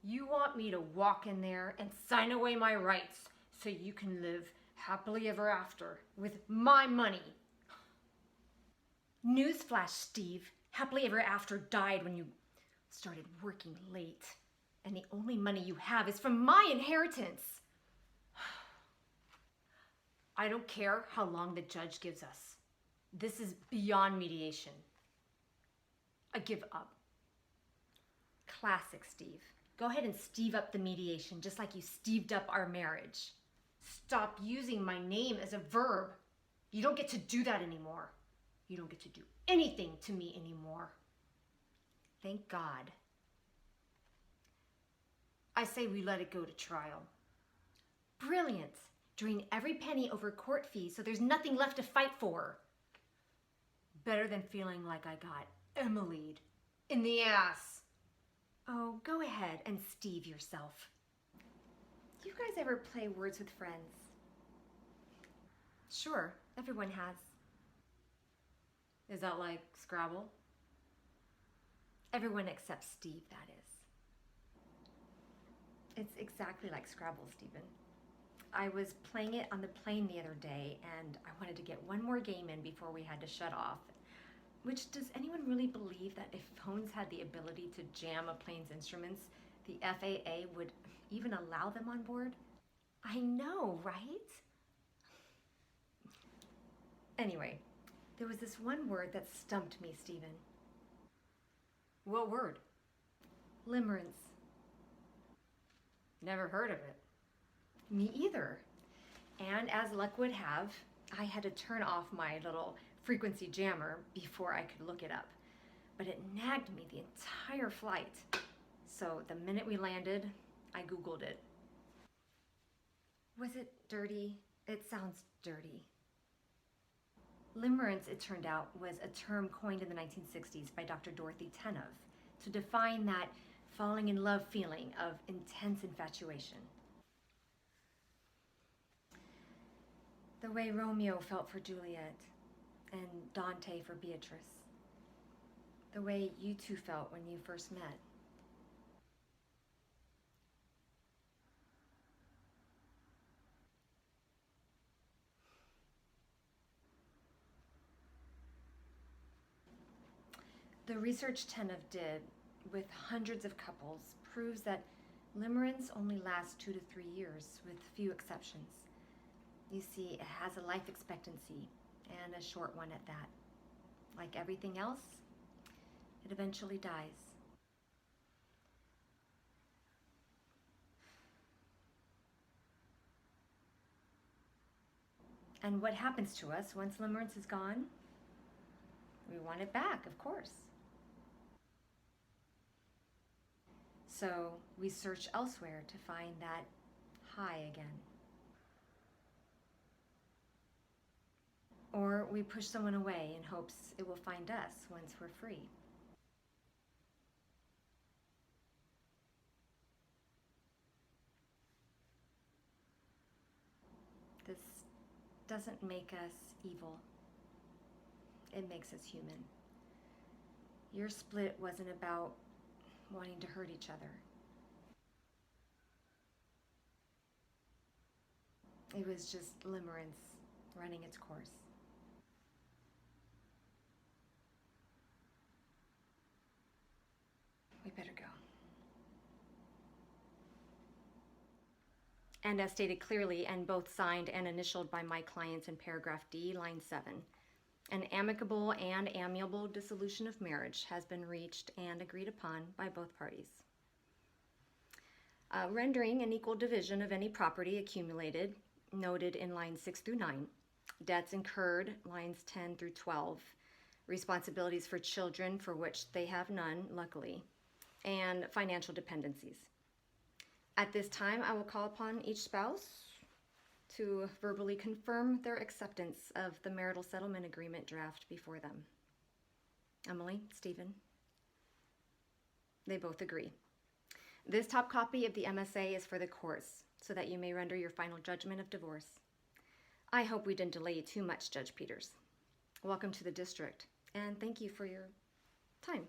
You want me to walk in there and sign away my rights so you can live happily ever after with my money. Newsflash, Steve. Happily ever after died when you started working late. And the only money you have is from my inheritance. I don't care how long the judge gives us. This is beyond mediation. I give up. Classic, Steve. Go ahead and Steve up the mediation just like you Steved up our marriage. Stop using my name as a verb. You don't get to do that anymore. You don't get to do anything to me anymore. Thank God. I say we let it go to trial. Brilliant. Drain every penny over court fees so there's nothing left to fight for. Better than feeling like I got Emily'd in the ass. Oh, go ahead and Steve yourself. You guys ever play Words with Friends? Sure, everyone has. Is that like Scrabble? Everyone except Steve, that is. It's exactly like Scrabble, Stephen. I was playing it on the plane the other day and I wanted to get one more game in before we had to shut off. Which, does anyone really believe that if phones had the ability to jam a plane's instruments, the FAA would even allow them on board? I know, right? Anyway, there was this one word that stumped me, Stephen. What word? Limerence. Never heard of it. Me either. And as luck would have, I had to turn off my little frequency jammer before I could look it up. But it nagged me the entire flight. So the minute we landed, I Googled it. Was it dirty? It sounds dirty. Limerence, it turned out, was a term coined in the 1960s by Dr. Dorothy Tenov to define that falling in love feeling of intense infatuation. The way Romeo felt for Juliet and Dante for Beatrice. The way you two felt when you first met. The research Tenov did with hundreds of couples proves that limerence only lasts 2 to 3 years, with few exceptions. You see, it has a life expectancy, and a short one at that. Like everything else, it eventually dies. And what happens to us once limerence is gone? We want it back, of course. So we search elsewhere to find that high again. Or we push someone away in hopes it will find us once we're free. This doesn't make us evil. It makes us human. Your split wasn't about wanting to hurt each other. It was just limerence running its course. We better go. And as stated clearly and both signed and initialed by my clients in paragraph D, line 7, an amicable and amiable dissolution of marriage has been reached and agreed upon by both parties. Rendering an equal division of any property accumulated, noted in lines 6 through 9, debts incurred, lines 10 through 12, responsibilities for children for which they have none, luckily, and financial dependencies. At this time, I will call upon each spouse to verbally confirm their acceptance of the marital settlement agreement draft before them. Emily, Stephen, they both agree. This top copy of the MSA is for the courts, so that you may render your final judgment of divorce. I hope we didn't delay you too much, Judge Peters. Welcome to the district, and thank you for your time.